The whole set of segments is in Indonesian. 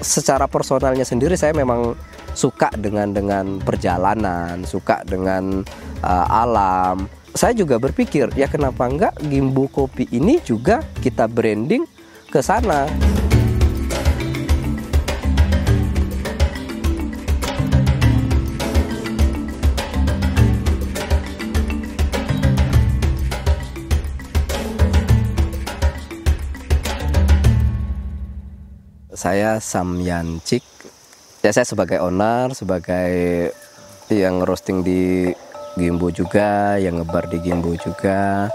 secara personalnya sendiri saya memang suka dengan perjalanan, suka dengan alam. Saya juga berpikir, ya kenapa enggak Gimbu Kopi ini juga kita branding ke sana. Saya Samyan Cik, ya saya sebagai owner, sebagai yang roasting di Gimbu juga, yang ngebar di Gimbu juga.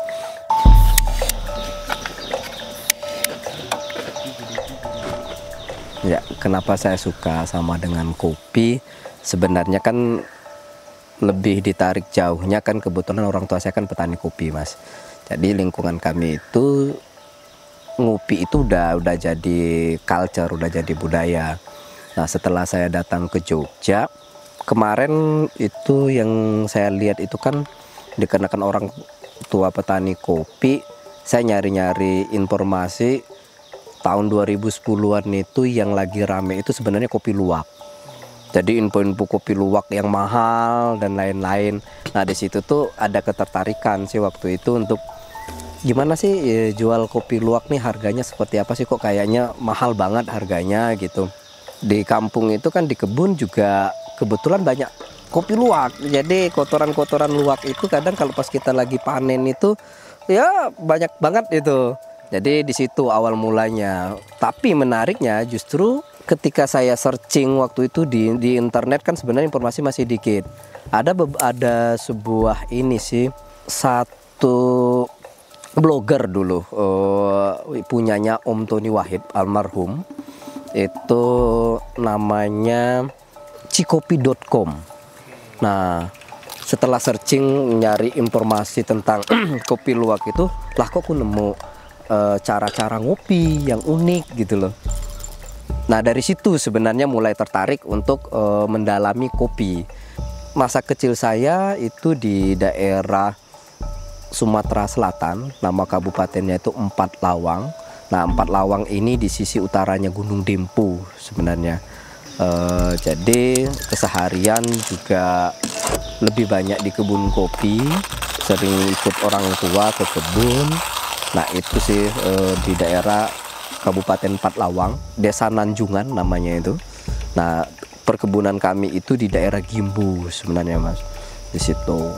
Ya, kenapa saya suka sama dengan kopi? Sebenarnya kan lebih ditarik jauhnya kan kebetulan orang tua saya kan petani kopi, Mas. Jadi lingkungan kami itu ngopi itu udah jadi culture, udah jadi budaya. Nah, setelah saya datang ke Jogja kemarin itu yang saya lihat itu kan dikarenakan orang tua petani kopi, saya nyari-nyari informasi tahun 2010-an itu yang lagi rame itu sebenarnya kopi luwak. Jadi info-info kopi luwak yang mahal dan lain-lain. Nah, di situ tuh ada ketertarikan sih waktu itu untuk gimana sih jual kopi luwak nih, harganya seperti apa sih, kok kayaknya mahal banget harganya gitu. Di kampung itu kan di kebun juga kebetulan banyak kopi luwak. Jadi kotoran-kotoran luwak itu kadang kalau pas kita lagi panen itu ya banyak banget itu. Jadi di situ awal mulanya. Tapi menariknya justru ketika saya searching waktu itu di internet kan sebenarnya informasi masih dikit. Ada sebuah ini sih, satu blogger dulu punyanya Om Tony Wahid almarhum, itu namanya cikopi.com. Nah, setelah searching nyari informasi tentang kopi luwak itu, lah kok aku nemu cara-cara ngopi yang unik gitu loh. Nah, dari situ sebenarnya mulai tertarik untuk mendalami kopi. Masa kecil saya itu di daerah Sumatera Selatan, nama kabupatennya itu Empat Lawang. Nah, Empat Lawang ini di sisi utaranya Gunung Dempu sebenarnya. Jadi keseharian juga lebih banyak di kebun kopi, sering ikut orang tua ke kebun. Nah, itu sih di daerah Kabupaten Empat Lawang, Desa Nanjungan namanya itu. Nah, perkebunan kami itu di daerah Gimbu sebenarnya, Mas, di situ.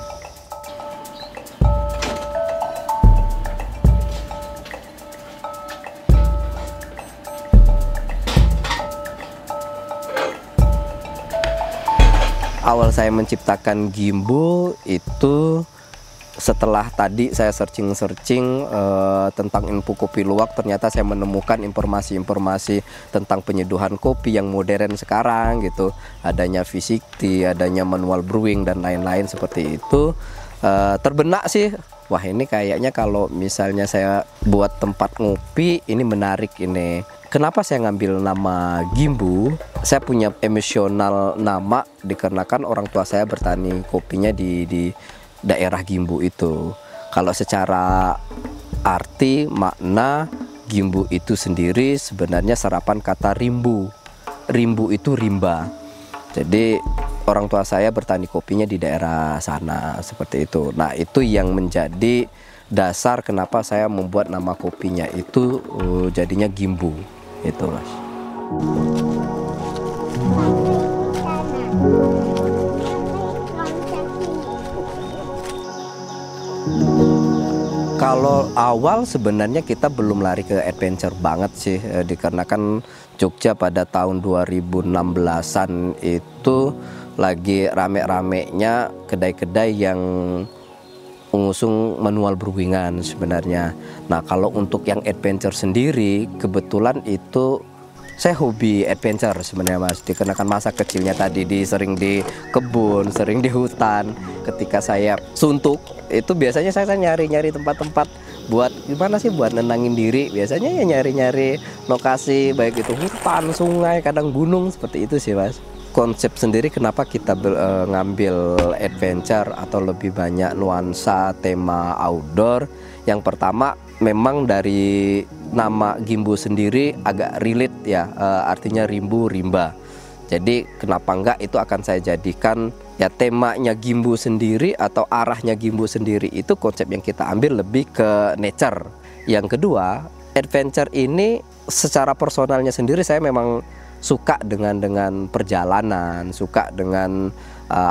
Awal saya menciptakan Gimbu itu setelah tadi saya searching tentang info kopi luwak, ternyata saya menemukan informasi-informasi tentang penyeduhan kopi yang modern sekarang gitu. Adanya V60, adanya manual brewing dan lain-lain seperti itu. Terbenak sih, wah ini kayaknya kalau misalnya saya buat tempat ngopi ini menarik ini. Kenapa saya ngambil nama Gimbu? Saya punya emosional nama dikarenakan orang tua saya bertani kopinya di daerah Gimbu itu. Kalau secara arti makna, Gimbu itu sendiri sebenarnya serapan kata rimbu. Rimbu itu rimba. Jadi orang tua saya bertani kopinya di daerah sana seperti itu. Nah, itu yang menjadi dasar kenapa saya membuat nama kopinya itu jadinya Gimbu. Itu, Mas. Kalau awal sebenarnya kita belum lari ke adventure banget sih, dikarenakan Jogja pada tahun 2016-an itu lagi rame-ramenya kedai-kedai yang mengusung manual brewingan sebenarnya. Nah, kalau untuk yang adventure sendiri, kebetulan itu saya hobi adventure sebenarnya, Mas. Dikarenakan masa kecilnya tadi sering di kebun, sering di hutan. Ketika saya suntuk, itu biasanya saya nyari-nyari tempat-tempat buat gimana sih buat nenangin diri. Biasanya ya nyari-nyari lokasi baik itu hutan, sungai, kadang gunung seperti itu sih, Mas. Konsep sendiri kenapa kita ngambil adventure atau lebih banyak nuansa tema outdoor. Yang pertama memang dari nama Gimbu sendiri agak relate ya, artinya rimbu, rimba. Jadi kenapa enggak itu akan saya jadikan ya temanya Gimbu sendiri atau arahnya Gimbu sendiri itu konsep yang kita ambil lebih ke nature. Yang kedua, adventure ini secara personalnya sendiri saya memang suka dengan perjalanan, suka dengan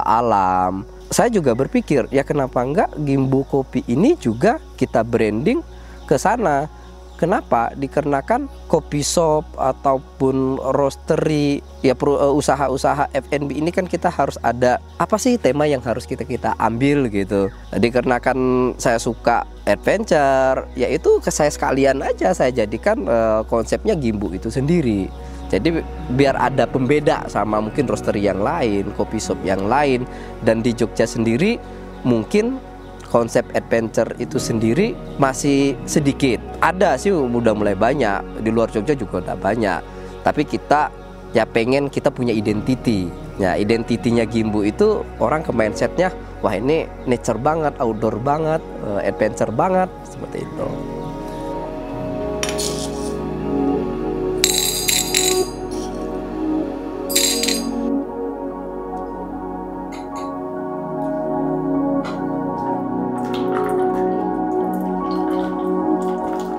alam. Saya juga berpikir ya kenapa enggak Gimbu Kopi ini juga kita branding ke sana. Kenapa? Dikarenakan kopi shop ataupun roastery ya usaha-usaha F&B ini kan kita harus ada apa sih tema yang harus kita ambil gitu. Dikarenakan saya suka adventure, yaitu saya sekalian aja saya jadikan konsepnya Gimbu itu sendiri. Jadi biar ada pembeda sama mungkin roastery yang lain, kopi shop yang lain, dan di Jogja sendiri mungkin konsep adventure itu sendiri masih sedikit. Ada sih udah mulai banyak, di luar Jogja juga udah banyak. Tapi kita ya pengen kita punya identity. Ya identitinya Gimbu itu orang ke mindsetnya, wah ini nature banget, outdoor banget, adventure banget, seperti itu.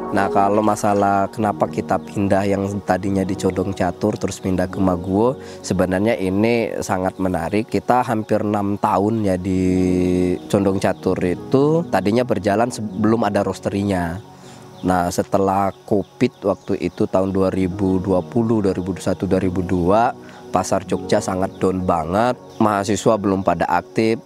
Nah kalau masalah kenapa kita pindah yang tadinya di Condong Catur terus pindah ke Maguwo, sebenarnya ini sangat menarik. Kita hampir 6 tahun ya di Condong Catur itu tadinya berjalan sebelum ada roasterinya. Nah setelah Covid waktu itu tahun 2020, 2021, 2002 pasar Jogja sangat down banget. Mahasiswa belum pada aktif,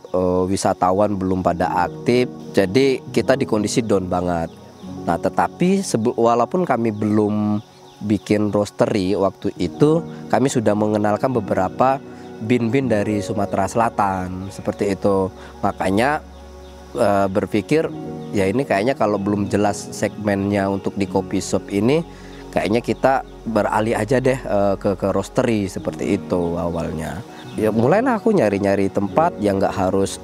wisatawan belum pada aktif. Jadi kita di kondisi down banget. Nah tetapi walaupun kami belum bikin roastery waktu itu, kami sudah mengenalkan beberapa bin-bin dari Sumatera Selatan seperti itu. Makanya berpikir ya ini kayaknya kalau belum jelas segmennya untuk di kopi shop ini, kayaknya kita beralih aja deh ke roastery seperti itu awalnya. Ya mulailah aku nyari-nyari tempat yang nggak harus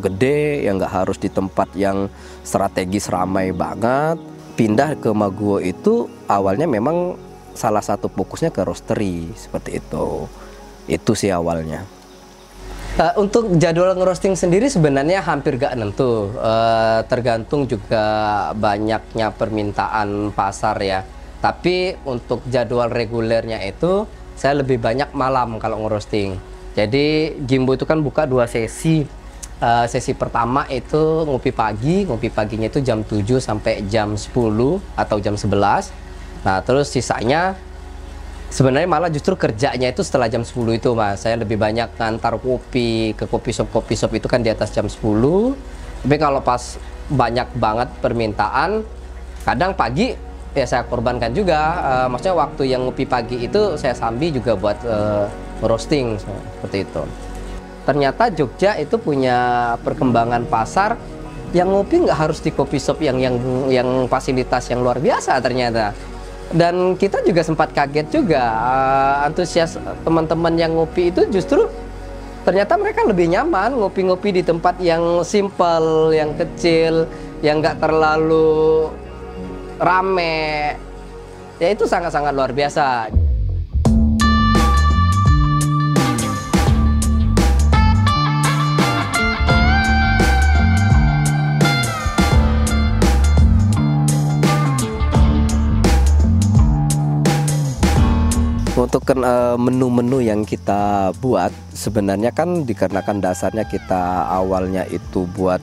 gede, yang nggak harus di tempat yang strategis ramai banget. Pindah ke Maguwo itu awalnya memang salah satu fokusnya ke roastery seperti itu. Itu sih awalnya. Untuk jadwal ngerosting sendiri sebenarnya hampir gak nentu, tergantung juga banyaknya permintaan pasar ya. Tapi untuk jadwal regulernya itu saya lebih banyak malam kalau ngerosting. Jadi Gimbu itu kan buka 2 sesi. Sesi pertama itu ngopi pagi, ngopi paginya itu jam 7 sampai jam 10 atau jam 11. Nah terus sisanya sebenarnya malah justru kerjanya itu setelah jam 10 itu Mas. Saya lebih banyak ngantar kopi ke kopi shop itu kan di atas jam 10. Tapi kalau pas banyak banget permintaan, kadang pagi ya saya korbankan juga. Maksudnya waktu yang ngopi pagi itu saya sambi juga buat roasting seperti itu. Ternyata Jogja itu punya perkembangan pasar yang ngopi nggak harus di kopi shop yang fasilitas yang luar biasa ternyata. Dan kita juga sempat kaget juga, antusias teman-teman yang ngopi itu justru ternyata mereka lebih nyaman ngopi-ngopi di tempat yang simple, yang kecil, yang nggak terlalu rame. Ya itu sangat-sangat luar biasa. Untuk menu-menu yang kita buat sebenarnya kan dikarenakan dasarnya kita awalnya itu buat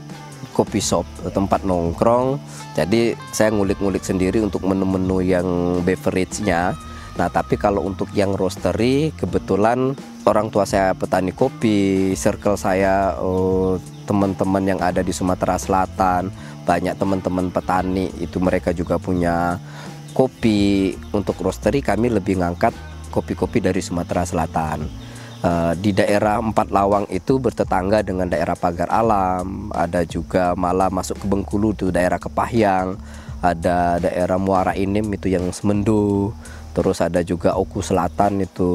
kopi shop, tempat nongkrong. Jadi saya ngulik-ngulik sendiri untuk menu-menu yang beverage-nya. Nah tapi kalau untuk yang roastery, kebetulan orang tua saya petani kopi, circle saya teman-teman yang ada di Sumatera Selatan, banyak teman-teman petani itu mereka juga punya kopi. Untuk roastery kami lebih ngangkat kopi-kopi dari Sumatera Selatan. Di daerah Empat Lawang itu bertetangga dengan daerah Pagar Alam, ada juga malah masuk ke Bengkulu itu daerah Kepahyang, ada daerah Muara Inim itu yang Semendo, terus ada juga Oku Selatan itu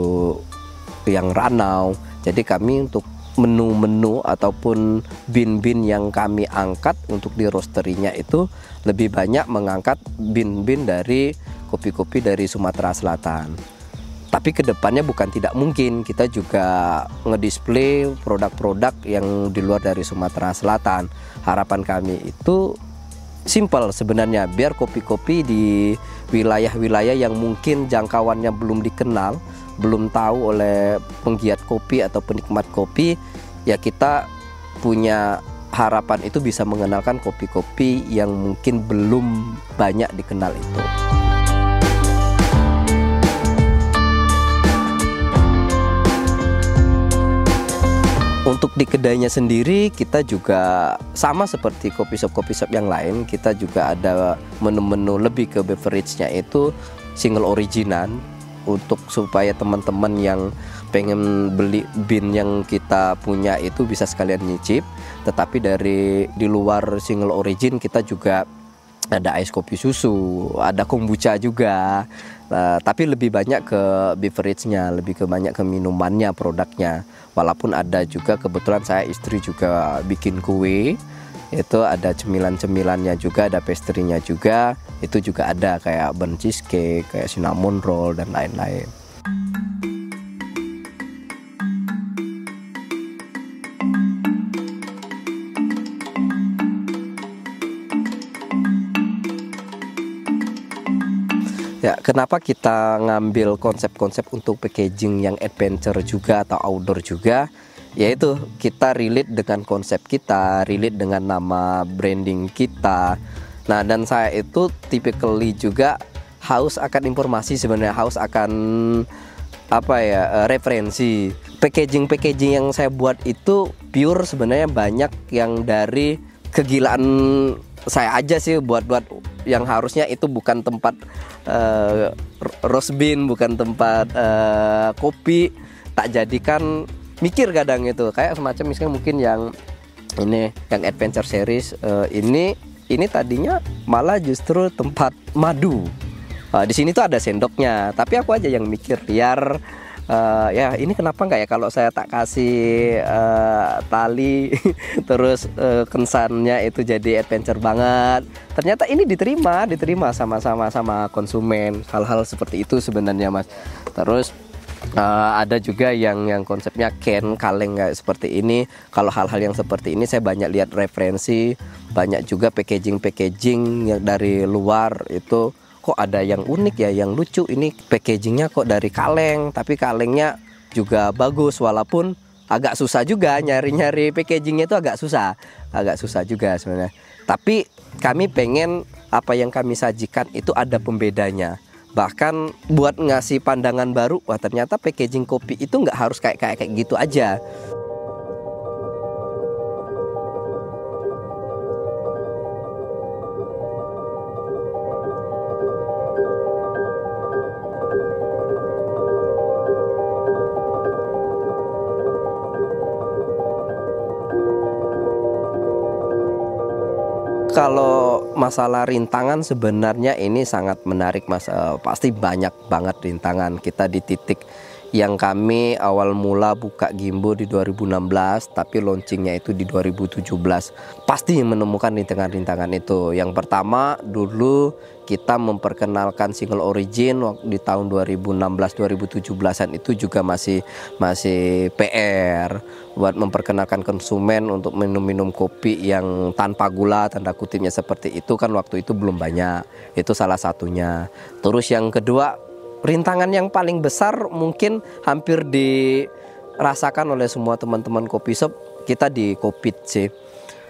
yang Ranau. Jadi kami untuk menu-menu ataupun bin-bin yang kami angkat untuk di roasterinya itu lebih banyak mengangkat bin-bin dari kopi-kopi dari Sumatera Selatan. Tapi kedepannya bukan tidak mungkin kita juga ngedisplay produk-produk yang di luar dari Sumatera Selatan. Harapan kami itu simple sebenarnya, biar kopi-kopi di wilayah-wilayah yang mungkin jangkauannya belum dikenal, belum tahu oleh penggiat kopi atau penikmat kopi, ya kita punya harapan itu bisa mengenalkan kopi-kopi yang mungkin belum banyak dikenal itu. Untuk di kedainya sendiri kita juga sama seperti kopi shop yang lain, kita juga ada menu-menu lebih ke beverage-nya itu single originan, untuk supaya teman-teman yang pengen beli bin yang kita punya itu bisa sekalian nyicip. Tetapi di luar single origin kita juga ada ice kopi susu, ada kombucha juga. Tapi lebih banyak ke beverage-nya, lebih banyak ke minumannya, produknya. Walaupun ada juga, kebetulan saya istri juga bikin kue, itu ada cemilan-cemilannya juga, ada pastry-nya juga, itu juga ada kayak burnt cheesecake, kayak cinnamon roll dan lain-lain. Ya, kenapa kita ngambil konsep-konsep untuk packaging yang adventure juga atau outdoor juga? Yaitu kita relate dengan konsep kita, relate dengan nama branding kita. Nah, dan saya itu typically juga haus akan informasi sebenarnya, haus akan referensi. Packaging yang saya buat itu pure sebenarnya banyak yang dari kegilaan saya aja sih, buat yang harusnya itu bukan tempat roast bean, bukan tempat kopi, tak jadikan mikir kadang itu kayak semacam misalnya mungkin yang ini yang adventure series ini tadinya malah justru tempat madu. Di sini tuh ada sendoknya, tapi aku aja yang mikir biar ya ini kenapa nggak ya kalau saya tak kasih tali terus kensannya itu jadi adventure banget. Ternyata ini diterima sama konsumen. Hal-hal seperti itu sebenarnya, Mas. Terus ada juga yang konsepnya kaleng kayak seperti ini. Kalau hal-hal yang seperti ini saya banyak lihat referensi, banyak juga packaging yang dari luar itu. Kok ada yang unik ya, yang lucu, ini packagingnya kok dari kaleng, tapi kalengnya juga bagus, walaupun agak susah juga nyari packagingnya itu agak susah juga sebenarnya. Tapi kami pengen apa yang kami sajikan itu ada pembedanya, bahkan buat ngasih pandangan baru, wah ternyata packaging kopi itu nggak harus kayak gitu aja. Kalau masalah rintangan sebenarnya ini sangat menarik, Mas. Pasti banyak banget rintangan. Kita di titik yang kami awal mula buka Gimbo di 2016, tapi launchingnya itu di 2017. Pasti menemukan rintangan-rintangan itu. Yang pertama dulu kita memperkenalkan single origin di tahun 2016-2017an itu juga masih PR buat memperkenalkan konsumen untuk minum kopi yang tanpa gula, tanda kutipnya seperti itu kan waktu itu belum banyak. Itu salah satunya. Terus yang kedua, rintangan yang paling besar mungkin hampir dirasakan oleh semua teman-teman kopi shop, kita di Covid sih.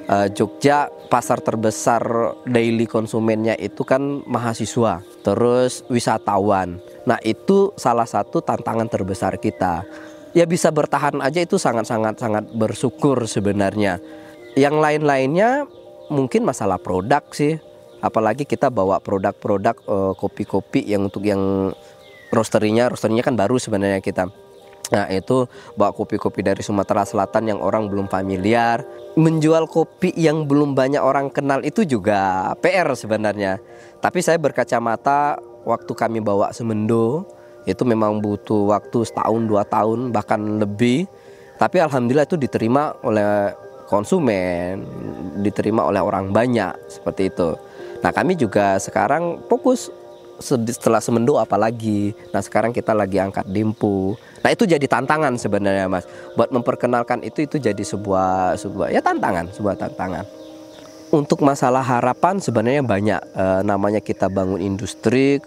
Jogja pasar terbesar daily konsumennya itu kan mahasiswa, terus wisatawan. Nah itu salah satu tantangan terbesar kita. Ya bisa bertahan aja itu sangat bersyukur sebenarnya. Yang lain-lainnya mungkin masalah produk sih. Apalagi kita bawa produk-produk kopi-kopi yang untuk yang roasterinya kan baru sebenarnya kita. Nah itu bawa kopi-kopi dari Sumatera Selatan yang orang belum familiar. Menjual kopi yang belum banyak orang kenal itu juga PR sebenarnya. Tapi saya berkacamata waktu kami bawa Semendo, itu memang butuh waktu setahun 2 tahun bahkan lebih. Tapi alhamdulillah itu diterima oleh konsumen, diterima oleh orang banyak seperti itu. Nah kami juga sekarang fokus setelah Semendo apalagi. Nah sekarang kita lagi angkat Dempo. Nah itu jadi tantangan sebenarnya Mas. Buat memperkenalkan itu jadi sebuah ya tantangan, sebuah tantangan. Untuk masalah harapan sebenarnya banyak. Namanya kita bangun industri,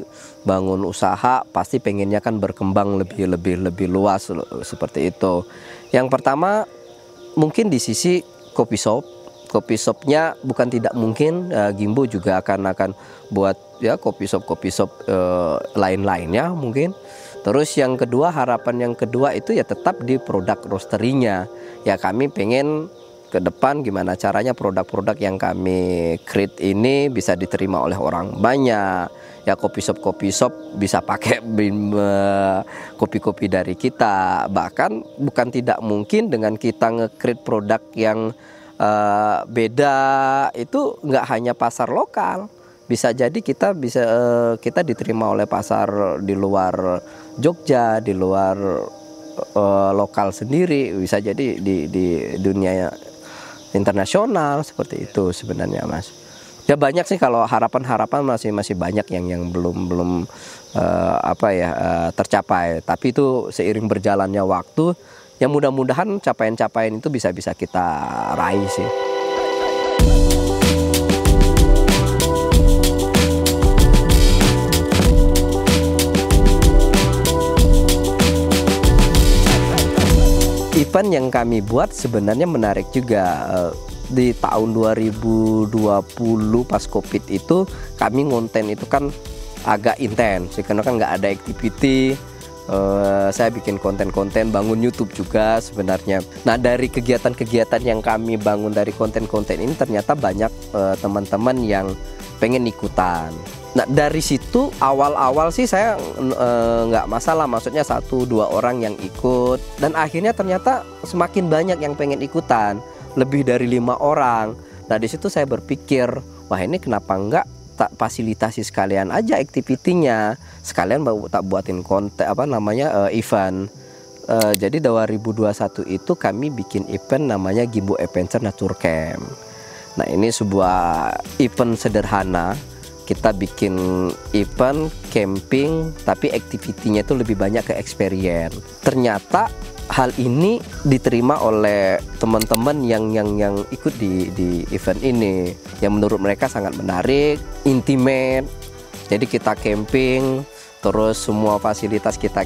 bangun usaha, pasti pengennya kan berkembang lebih luas seperti itu. Yang pertama mungkin di sisi kopi shop. Kopi shopnya bukan tidak mungkin Gimbo juga akan buat ya kopi shop lain-lainnya mungkin. Terus yang kedua, harapan yang kedua itu ya tetap di produk roasterinya. Ya kami pengen ke depan gimana caranya produk-produk yang kami create ini bisa diterima oleh orang banyak. Ya kopi shop bisa pakai kopi-kopi dari kita. Bahkan bukan tidak mungkin dengan kita nge-create produk yang beda itu nggak hanya pasar lokal. Bisa jadi kita diterima oleh pasar di luar Jogja, di luar lokal sendiri, bisa jadi di dunia internasional seperti itu sebenarnya Mas. Ya banyak sih, kalau harapan masih banyak yang belum tercapai. Tapi itu seiring berjalannya waktu, ya mudah-mudahan capaian-capaian itu bisa kita raih sih. Event yang kami buat sebenarnya menarik juga. Di tahun 2020 pas Covid itu kami ngonten itu kan agak intens karena kan nggak ada activity. Saya bikin konten-konten, bangun YouTube juga sebenarnya. Nah dari kegiatan-kegiatan yang kami bangun dari konten-konten ini ternyata banyak teman-teman yang pengen ikutan. Nah dari situ awal-awal sih saya nggak masalah, maksudnya 1-2 orang yang ikut, dan akhirnya ternyata semakin banyak yang pengen ikutan, lebih dari 5 orang. Nah di situ saya berpikir, wah ini kenapa nggak tak fasilitasi sekalian aja aktivitinya, sekalian tak buatin konten event. Jadi 2021 itu kami bikin event namanya Gimbo Adventure Nature Camp. Nah ini sebuah event sederhana. Kita bikin event camping, tapi aktivitinya itu lebih banyak ke experience. Ternyata hal ini diterima oleh teman-teman yang ikut di event ini, yang menurut mereka sangat menarik, intimate. Jadi kita camping, terus semua fasilitas kita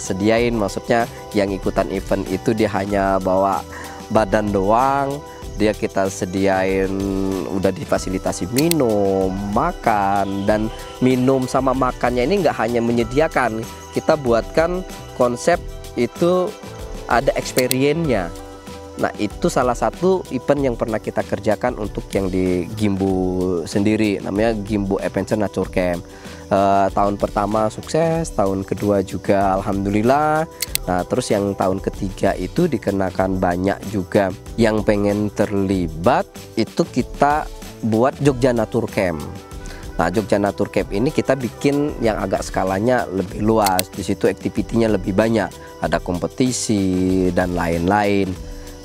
sediain. Maksudnya yang ikutan event itu dia hanya bawa badan doang. Dia kita sediain, udah difasilitasi minum, makan, dan minum sama makannya ini nggak hanya menyediakan, kita buatkan konsep itu ada experience-nya. Nah itu salah satu event yang pernah kita kerjakan untuk yang di Gimbo sendiri, namanya Gimbo Adventure Nature Camp. Tahun pertama sukses, tahun kedua juga alhamdulillah. Nah terus yang tahun ketiga itu dikenakan banyak juga yang pengen terlibat, itu kita buat Jogja Nature Camp. Nah Jogja Nature Camp ini kita bikin yang agak skalanya lebih luas. Di situ aktivitinya lebih banyak, ada kompetisi dan lain-lain.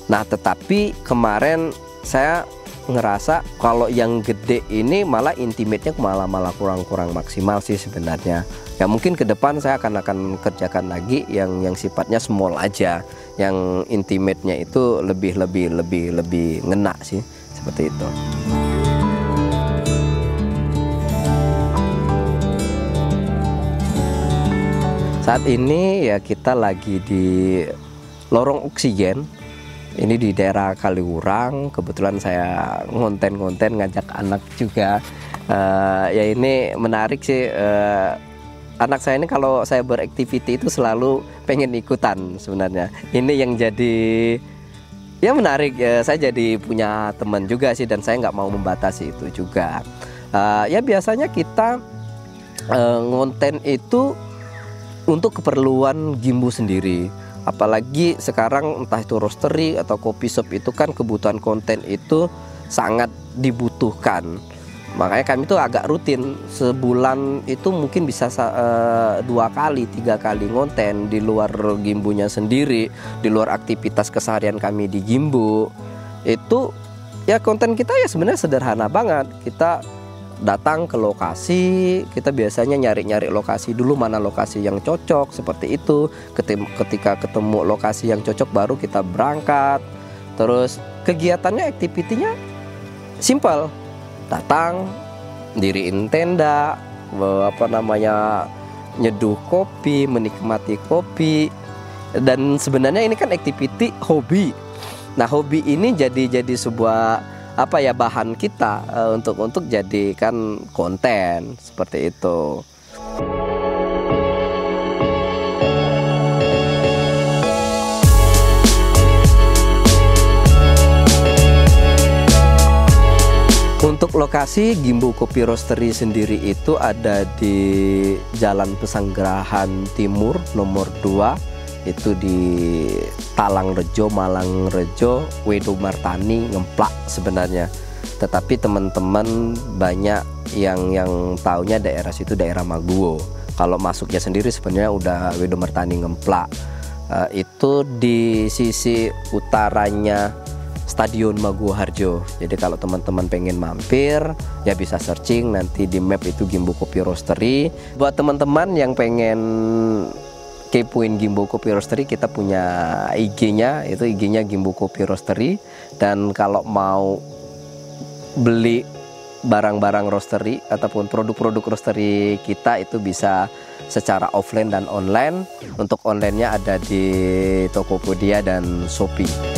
Nah tetapi kemarin saya ngerasa kalau yang gede ini malah intimate-nya malah kurang maksimal sih sebenarnya. Ya mungkin ke depan saya akan kerjakan lagi yang sifatnya small aja, yang intimate-nya itu lebih ngena sih, seperti itu. Saat ini ya kita lagi di lorong oksigen. Ini di daerah Kaliurang. Kebetulan saya ngonten ngajak anak juga. Ya ini menarik sih. Anak saya ini kalau saya beraktiviti itu selalu pengen ikutan sebenarnya. Ini yang jadi ya menarik. Saya jadi punya teman juga sih, dan saya nggak mau membatasi itu juga. Ya biasanya kita ngonten itu untuk keperluan Gimbo sendiri. Apalagi sekarang entah itu roastery atau kopi shop itu kan kebutuhan konten itu sangat dibutuhkan. Makanya kami tuh agak rutin, sebulan itu mungkin bisa 2 kali, 3 kali ngonten di luar Gimbunya sendiri, di luar aktivitas keseharian kami di Gimbu. Itu ya konten kita ya sebenarnya sederhana banget. Kita datang ke lokasi, kita biasanya nyari-nyari lokasi dulu, mana lokasi yang cocok seperti itu. Ketika ketemu lokasi yang cocok baru kita berangkat. Terus kegiatannya, aktivitinya simple. Datang, diriin tenda, nyeduh kopi, menikmati kopi. Dan sebenarnya ini kan aktiviti hobi. Nah, hobi ini jadi sebuah bahan kita untuk jadikan konten seperti itu. Untuk lokasi Gimbu Kopi Roastery sendiri itu ada di Jalan Pesanggerahan Timur nomor 2, itu di Talangrejo, Malangrejo, Wedomartani, Ngemplak sebenarnya. Tetapi teman-teman banyak yang taunya daerah situ daerah Maguwo. Kalau masuknya sendiri sebenarnya udah Wedomartani, Ngemplak. Itu di sisi utaranya Stadion Maguwo Harjo. Jadi kalau teman-teman pengen mampir ya bisa searching nanti di map itu Gimbu Kopi Roastery. Buat teman-teman yang pengen kepoin Gimbu Kopi Roastery, kita punya IG-nya, itu IG-nya Gimbu Kopi Roastery. Dan kalau mau beli barang-barang roastery ataupun produk-produk roastery kita itu bisa secara offline dan online. Untuk online-nya ada di Tokopedia dan Shopee.